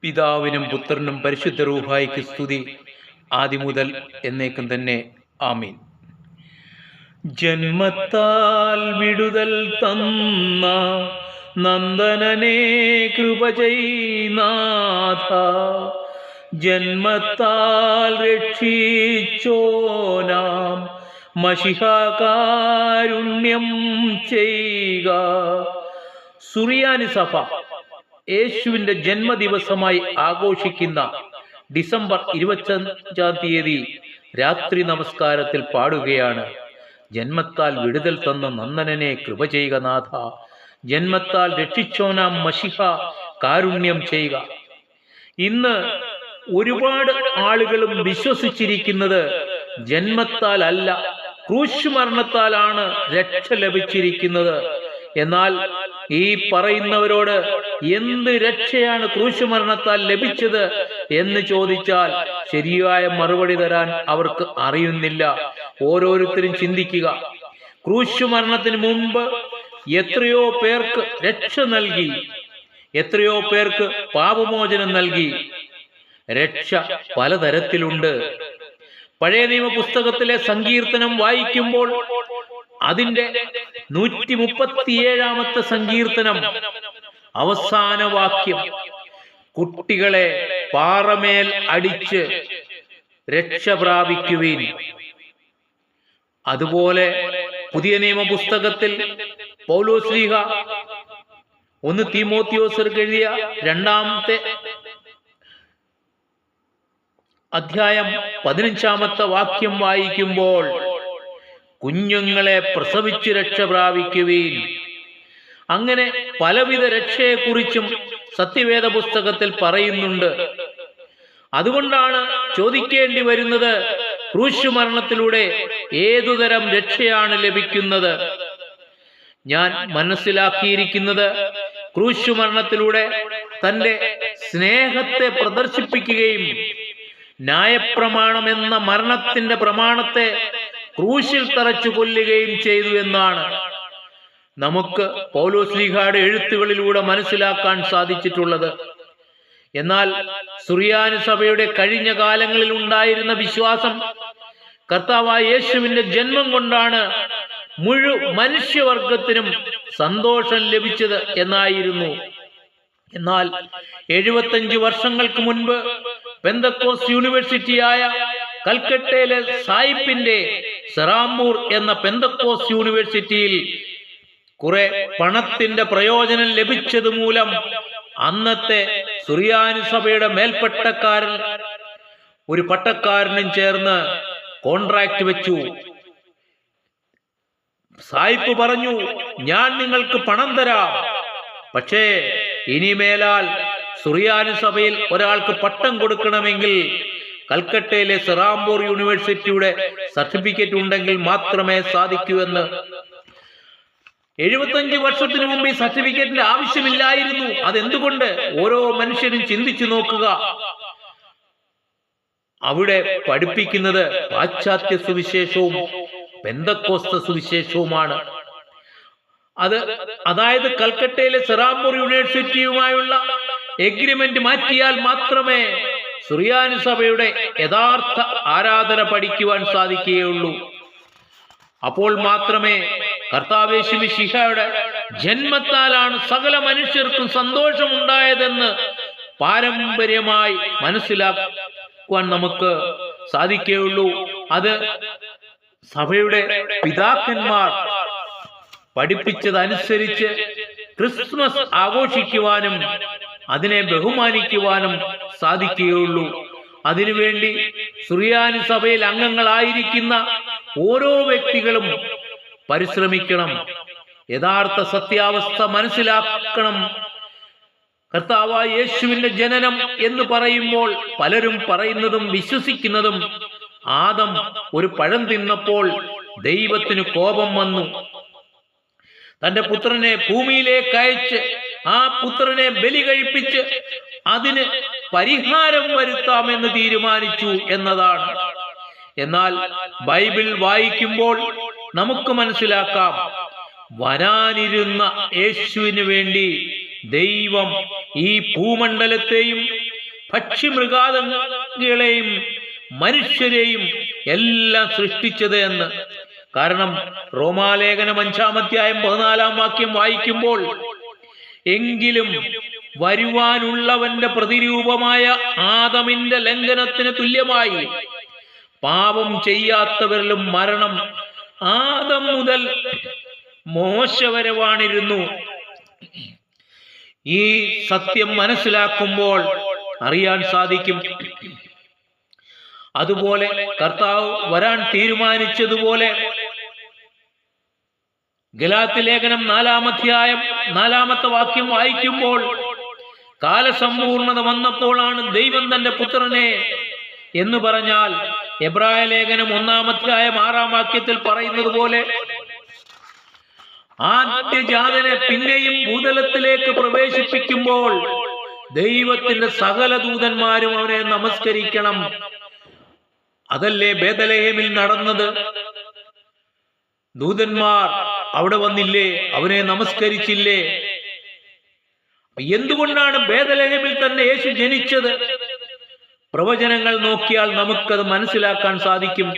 പിതാവിനും പുത്രനും പരിശുദ്ധ റൂഹായിക്ക് സ്തുതി, ആദിമുതൽ എന്നേക്കും തന്നെ. ആമീൻ. ജന്മത്താൽ വിടുതൽ തന്ന നന്ദനനെ കൃപ ചെയ്നാഥ, ജന്മത്താൽ രക്ഷിച്ചോനാം മശിഹാകാരുണ്യം ചെയ്യുക. സുറിയാനി സഭ യേശുവിൻ്റെ ജന്മദിവസമായി ആഘോഷിക്കുന്ന ഡിസംബർ 25 തീയതി രാത്രി നമസ്കാരത്തിൽ പാടുകയാണ്: ജന്മത്താൽ വിടുതൽ തന്ന നന്ദനനെ കൃപ ചെയ്യുക നാഥ, ജന്മത്താൽ രക്ഷിച്ചോനാം മശിഹ കാരുണ്യം ചെയ്യുക. ഇന്ന് ഒരുപാട് ആളുകളും വിശ്വസിച്ചിരിക്കുന്നത് ജന്മത്താൽ അല്ല, ക്രൂശ് മരണത്താലാണ് രക്ഷ ലഭിച്ചിരിക്കുന്നത്. എന്നാൽ ഈ പറയുന്നവരോട് എന്ത് രക്ഷയാണ് ക്രൂശ് മരണത്താൽ ലഭിച്ചത് എന്ന് ചോദിച്ചാൽ ശരിയായ മറുപടി തരാൻ അവർക്ക് അറിയുന്നില്ല. ഓരോരുത്തരും ചിന്തിക്കുക. ക്രൂശ് മരണത്തിന് മുമ്പ് എത്രയോ പേർക്ക് രക്ഷ നൽകി, എത്രയോ പേർക്ക് പാപമോചനം നൽകി. രക്ഷ പലതരത്തിലുണ്ട്. പഴയ നിയമ പുസ്തകത്തിലെ സങ്കീർത്തനം വായിക്കുമ്പോൾ അതിൻ്റെ 137 സങ്കീർത്തനം അവസാന വാക്യം, കുട്ടികളെ പാറമേൽ അടിച്ച് രക്ഷ പ്രാപിക്കുവിൻ. അതുപോലെ പുതിയ നിയമ പുസ്തകത്തിൽ പൗലോസ്ലീഹ 1 തീമോത്തിയോസ്യർക്ക് എഴുതിയ 2 അധ്യായം 15 വാക്യം വായിക്കുമ്പോൾ കുഞ്ഞുങ്ങളെ പ്രസവിച്ച് രക്ഷ പ്രാപിക്കുവിൻ. അങ്ങനെ പലവിധ രക്ഷയെക്കുറിച്ചും സത്യവേദ പുസ്തകത്തിൽ പറയുന്നുണ്ട്. അതുകൊണ്ടാണ് ചോദിക്കേണ്ടി വരുന്നത്, ക്രൂശ് മരണത്തിലൂടെ ഏതുതരം രക്ഷയാണ് ലഭിക്കുന്നത്? ഞാൻ മനസ്സിലാക്കിയിരിക്കുന്നത്, ക്രൂശ് മരണത്തിലൂടെ തൻ്റെ സ്നേഹത്തെ പ്രദർശിപ്പിക്കുകയും ന്യായപ്രമാണം എന്ന മരണത്തിന്റെ പ്രമാണത്തെ ക്രൂശിൽ തറച്ചു കൊല്ലുകയും ചെയ്തു എന്നാണ് നമുക്ക് പൗലോസ്ലീഹയുടെ എഴുത്തുകളിലൂടെ മനസ്സിലാക്കാൻ സാധിച്ചിട്ടുള്ളത്. എന്നാൽ സുറിയാനി സഭയുടെ കഴിഞ്ഞ കാലങ്ങളിൽ ഉണ്ടായിരുന്ന വിശ്വാസം കർത്താവായ യേശുവിന്റെ ജന്മം കൊണ്ടാണ് മനുഷ്യവർഗത്തിനും സന്തോഷം ലഭിച്ചത് എന്നായിരുന്നു. എന്നാൽ 75 വർഷങ്ങൾക്ക് മുൻപ് പെന്തക്കോസ്റ്റ് യൂണിവേഴ്സിറ്റിയായ കൽക്കട്ടയിലെ സായിപ്പിന്റെ സെറാംപൂർ എന്ന പെന്തക്കോസ്റ്റ് യൂണിവേഴ്സിറ്റിയിൽ കുറെ പണത്തിന്റെ പ്രയോജനം ലഭിച്ചത് മൂലം അന്നത്തെ സുറിയാനി സഭയുടെ മേൽപ്പട്ടക്കാരൻ ഒരു പട്ടക്കാരനും ചേർന്ന് കോൺട്രാക്ട് വെച്ചു. സായിപ്പ് പറഞ്ഞു, ഞാൻ നിങ്ങൾക്ക് പണം തരാം, പക്ഷേ ഇനിമേലാൽ സുറിയാനി സഭയിൽ ഒരാൾക്ക് പട്ടം കൊടുക്കണമെങ്കിൽ കൽക്കട്ടയിലെ സെറാംപൂർ യൂണിവേഴ്സിറ്റിയുടെ സർട്ടിഫിക്കറ്റ് ഉണ്ടെങ്കിൽ മാത്രമേ സാധിക്കൂ എന്ന്. 75 വർഷത്തിന് മുമ്പ് ഈ സർട്ടിഫിക്കറ്റിന്റെ ആവശ്യമില്ലായിരുന്നു. അതെന്തുകൊണ്ട്? ഓരോ മനുഷ്യരും ചിന്തിച്ചു നോക്കുക. അവിടെ പഠിപ്പിക്കുന്നത് പാശ്ചാത്യ സുവിശേഷവും പെന്തക്കോസ്ത സുവിശേഷവുമാണ്. അതായത് കൽക്കട്ടയിലെ സെറാംപൂർ യൂണിവേഴ്സിറ്റിയുമായുള്ള എഗ്രിമെന്റ് മാറ്റിയാൽ മാത്രമേ സുറിയാനി സഭയുടെ യഥാർത്ഥ ആരാധന പഠിക്കുവാൻ സാധിക്കുകയുള്ളൂ. അപ്പോൾ മാത്രമേ കർത്താവേശു മിശിഹായുടെ ജന്മത്താലാണ് സകല മനുഷ്യർക്കും സന്തോഷമുണ്ടായതെന്ന് പാരമ്പര്യമായി മനസ്സിലാക്കുവാൻ നമുക്ക് സാധിക്കുകയുള്ളൂ. അത് സഭയുടെ പിതാക്കന്മാർ പഠിപ്പിച്ചതനുസരിച്ച് ക്രിസ്മസ് ആഘോഷിക്കുവാനും അതിനെ ബഹുമാനിക്കുവാനും സാധിക്കുകയുള്ളൂ. അതിനുവേണ്ടി സുറിയാനി സഭയിൽ അംഗങ്ങളായിരിക്കുന്ന ഓരോ വ്യക്തികളും പരിശ്രമിക്കണം. യഥാർത്ഥ സത്യാവസ്ഥ മനസ്സിലാക്കണം. കർത്താവായ യേശുവിന്റെ ജനനം എന്ന് പറയുമ്പോൾ പലരും പറയുന്നതും വിശ്വസിക്കുന്നതും, ആദം ഒരു പഴം തിന്നപ്പോൾ ദൈവത്തിന് കോപം വന്നു, തന്റെ പുത്രനെ ഭൂമിയിലേക്ക് അയച്ച് ആ പുത്രനെ ബലി കഴിപ്പിച്ച് അതിന് പരിഹാരം വരുത്താമെന്ന് തീരുമാനിച്ചു എന്നതാണ്. എന്നാൽ ബൈബിൾ വായിക്കുമ്പോൾ നമുക്ക് മനസ്സിലാക്കാം, വരാനിരുന്ന യേശുവിന് വേണ്ടി ദൈവം ഈ ഭൂമണ്ഡലത്തെയും പക്ഷിമൃഗാദികളെയും മനുഷ്യരെയും എല്ലാം സൃഷ്ടിച്ചത് എന്ന്. കാരണം റോമാലേഖനം 5-ാം 14-ാം വാക്യം വായിക്കുമ്പോൾ, എങ്കിലും വരുവാനുള്ളവന്റെ പ്രതിരൂപമായ ആദമിന്റെ ലംഘനത്തിന് തുല്യമായി പാപം ചെയ്യാത്തവരിലും മരണം ആദം മുതൽ മോശ വരെ വാണിരുന്നു. ഈ സത്യം മനസ്സിലാക്കുമ്പോൾ അറിയാൻ സാധിക്കും, അതുപോലെ കർത്താവ് വരാൻ തീരുമാനിച്ചതുപോലെ ഗലാത്യ ലേഖനം 4-ാം 4-ാമത്തെ വാക്യം വായിക്കുമ്പോൾ, കാലസമ്പൂർണത വന്നപ്പോഴാണ് ദൈവം തന്റെ പുത്രനെ എന്ന് പറഞ്ഞാൽ, എബ്രായ ലേഖനം 1-ാം 6-ാം പറയുന്നത് പോലെ ആദ്യജാതനെ പിന്നെയും ഭൂതലത്തിലേക്ക് പ്രവേശിപ്പിക്കുമ്പോൾ ദൈവത്തിന്റെ സകല ദൂതന്മാരും അവനെ നമസ്കരിക്കണം. അതല്ലേ ബേഥലേഹേമിൽ നടന്നത്? ദൂതന്മാർ അവിടെ വന്നില്ലേ? അവനെ നമസ്കരിച്ചില്ലേ? എന്തുകൊണ്ടാണ് ബേഥലേഹേമിൽ തന്നെ യേശു ജനിച്ചത്? പ്രവചനങ്ങൾ നോക്കിയാൽ നമുക്കത് മനസ്സിലാക്കാൻ സാധിക്കും.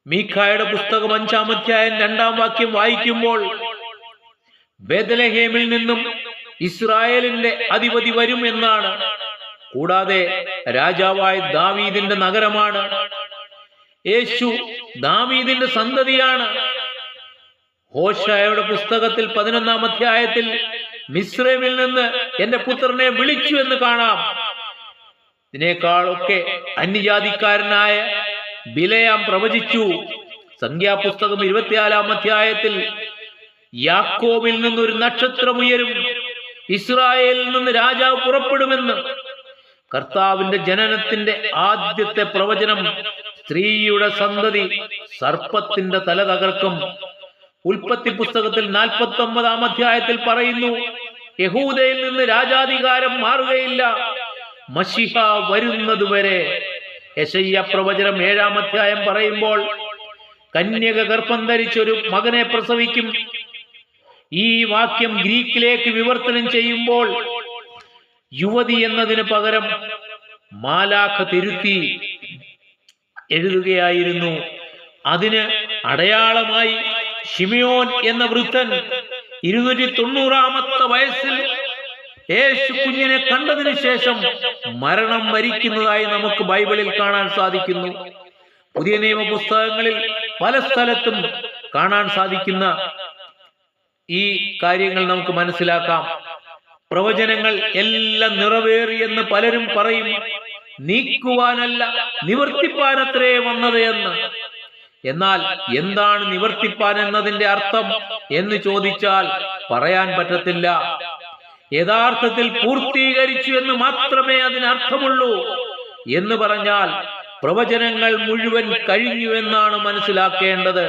മീഖായുടെ പുസ്തകം 5-ാം അധ്യായം 2-ാം വാക്യം വായിക്കുമ്പോൾ, ബേഥലേഹേമിൽ നിന്നും ഇസ്രായേലിന്റെ അധിപതി വരും എന്നാണ്. കൂടാതെ രാജാവായ ദാവീദിന്റെ നഗരമാണ്. യേശു ദാവീദിന്റെ സന്തതിയാണ്. ഹോശായയുടെ പുസ്തകത്തിൽ 11-ാം അധ്യായത്തിൽ മിസ്രൈമിൽ നിന്ന് എന്റെ പുത്രനെ വിളിച്ചു എന്ന് കാണാം. ഇതിനേക്കാളൊക്കെ അന്യജാതിക്കാരനായ ബിലയാം പ്രവചിച്ചു. സംഖ്യാപുസ്തകം 24-ാം അധ്യായത്തിൽ യാക്കോബിൽ നിന്നൊരു നക്ഷത്രമുയരും, ഇസ്രായേലിൽ നിന്ന് രാജാവ് പുറപ്പെടുമെന്ന്. കർത്താവിന്റെ ജനനത്തിന്റെ ആദ്യത്തെ പ്രവചനം സ്ത്രീയുടെ സന്തതി സർപ്പത്തിന്റെ തല തകർക്കും. ഉൽപ്പത്തി പുസ്തകത്തിൽ 49-ാം അധ്യായത്തിൽ പറയുന്നു, യഹൂദയിൽ നിന്ന് രാജാധികാരം മാറുകയില്ല മശിഹ വരുന്നതുവരെ. യെശയ്യാ പ്രവചനം 7-ാം അധ്യായം പറയുമ്പോൾ, കന്യക ഗർഭം ധരിച്ചൊരു മകനെ പ്രസവിക്കും. ഈ വാക്യം ഗ്രീക്കിലേക്ക് വിവർത്തനം ചെയ്യുമ്പോൾ യുവതി എന്നതിന് പകരം മാലാഖ തിരുത്തി എഴുതുകയായിരുന്നു. അതിന് അടയാളമായി ശിമിയോൻ എന്ന വൃദ്ധൻ 290-ാമത്തെ വയസ്സിൽ യേശു കുഞ്ഞിനെ കണ്ടതിന് ശേഷം മരണം വരിക്കുന്നതായി നമുക്ക് ബൈബിളിൽ കാണാൻ സാധിക്കുന്നു. പുതിയ നിയമ പുസ്തകങ്ങളിൽ പല സ്ഥലത്തും കാണാൻ സാധിക്കുന്ന ഈ കാര്യങ്ങൾ നമുക്ക് മനസ്സിലാക്കാം. പ്രവചനങ്ങൾ എല്ലാം നിറവേറിയെന്ന് പലരും പറയും. നീക്കുവാനല്ല, നിവർത്തിപ്പാനത്രേ വന്നത് എന്ന്. എന്നാൽ എന്താണ് നിവർത്തിപ്പാൻ എന്നതിന്റെ അർത്ഥം എന്ന് ചോദിച്ചാൽ പറയാൻ പറ്റത്തില്ല. യഥാർത്ഥത്തിൽ പൂർത്തീകരിച്ചു എന്ന് മാത്രമേ അതിനർത്ഥമുള്ളൂ. എന്ന് പറഞ്ഞാൽ പ്രവചനങ്ങൾ മുഴുവൻ കഴിഞ്ഞു എന്നാണ് മനസ്സിലാക്കേണ്ടത്.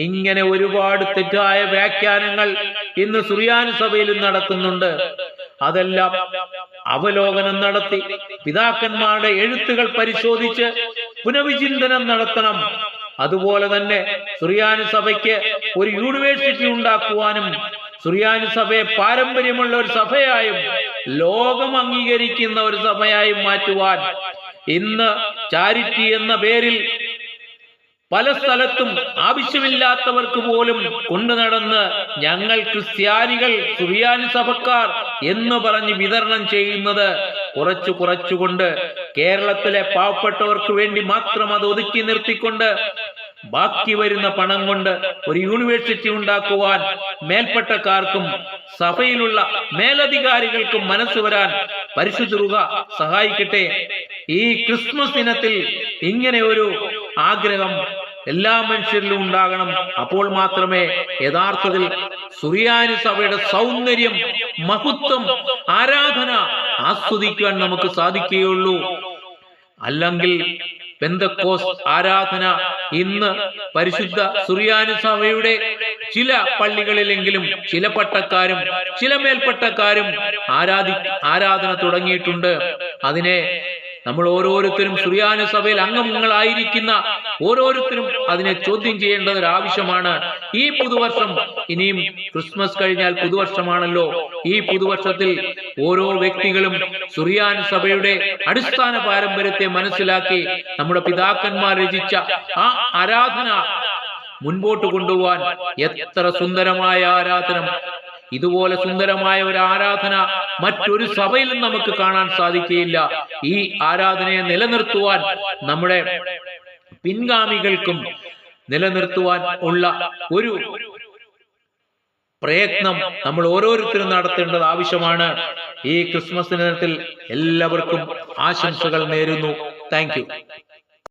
ഇങ്ങനെ ഒരുപാട് തെറ്റായ വ്യാഖ്യാനങ്ങൾ ഇന്ന് സുറിയാനി സഭയിലും നടക്കുന്നുണ്ട്. അതെല്ലാം അവലോകനം നടത്തി പിതാക്കന്മാരുടെ എഴുത്തുകൾ പരിശോധിച്ച് പുനഃവിചിന്തനം നടത്തണം. അതുപോലെ തന്നെ സുറിയാനി സഭയ്ക്ക് ഒരു യൂണിവേഴ്സിറ്റി ഉണ്ടാക്കുവാനും സുറിയാനി സഭയെ പാരമ്പര്യമുള്ള ഒരു സഭയായും ലോകം അംഗീകരിക്കുന്ന ഒരു സഭയായും മാറ്റുവാൻ ഇന്ന് ചാരിറ്റി എന്ന പേരിൽ പല സ്ഥലത്തും ആവശ്യമില്ലാത്തവർക്ക് പോലും കൊണ്ടു നടന്ന് ഞങ്ങൾ ക്രിസ്ത്യാനികൾ സുറിയാനി സഭക്കാർ എന്ന് പറഞ്ഞ് വിതരണം ചെയ്യുന്നത് കുറച്ചുകൊണ്ട് കേരളത്തിലെ പാവപ്പെട്ടവർക്ക് വേണ്ടി മാത്രം അത് ഒതുക്കി നിർത്തിക്കൊണ്ട് ബാക്കി വരുന്ന പണം കൊണ്ട് ഒരു യൂണിവേഴ്സിറ്റി ഉണ്ടാക്കുവാൻ മേൽപ്പെട്ടക്കാർക്കും സഭയിലുള്ള മേലധികാരികൾക്കും മനസ്സ് വരാൻ പരിശുദ്ധ റൂഹ സഹായിക്കട്ടെ. ഈ ക്രിസ്മസ് ദിനത്തിൽ ഇങ്ങനെ ഒരു ആഗ്രഹം എല്ലാ മനുഷ്യരിലും ഉണ്ടാകണം. അപ്പോൾ മാത്രമേ യഥാർത്ഥത്തിൽ സുറിയാനി സഭയുടെ സൗന്ദര്യം, മഹത്വം, ആരാധന ആസ്വദിക്കാൻ നമുക്ക് സാധിക്കുകയുള്ളൂ. അല്ലെങ്കിൽ പെന്തക്കോസ് ആരാധന ഇന്ന് പരിശുദ്ധ സുറിയാനി സഭയുടെ ചില പള്ളികളിലെങ്കിലും ചില പട്ടക്കാരും ചില മേൽപ്പട്ടക്കാരും ആരാധന തുടങ്ങിയിട്ടുണ്ട്. അതിനെ നമ്മൾ ഓരോരുത്തരും സുറിയാനി സഭയിൽ അംഗങ്ങളായിരിക്കുന്ന ഓരോരുത്തരും അതിനെ ചോദ്യം ചെയ്യേണ്ടത് ഒരു ആവശ്യമാണ്. ഈ പുതുവർഷം, ഇനിയും ക്രിസ്മസ് കഴിഞ്ഞാൽ പുതുവർഷമാണല്ലോ. ഈ പുതുവർഷത്തിൽ ഓരോ വ്യക്തികളും സുറിയാനി സഭയുടെ അടിസ്ഥാന പാരമ്പര്യത്തെ മനസ്സിലാക്കി നമ്മുടെ പിതാക്കന്മാർ രചിച്ച ആ ആരാധന മുൻപോട്ട് കൊണ്ടുപോകാൻ. എത്ര സുന്ദരമായ ആരാധന! ഇതുപോലെ സുന്ദരമായ ഒരു ആരാധന മറ്റൊരു സഭയിലും നമുക്ക് കാണാൻ സാധിക്കുകയില്ല. ഈ ആരാധനയെ നിലനിർത്തുവാൻ നമ്മുടെ പിൻഗാമികൾക്കും നിലനിർത്തുവാൻ ഉള്ള ഒരു പ്രയത്നം നമ്മൾ ഓരോരുത്തരും നടത്തേണ്ടത് ആവശ്യമാണ്. ഈ ക്രിസ്മസ് ദിനത്തിൽ എല്ലാവർക്കും ആശംസകൾ നേരുന്നു. Thank you.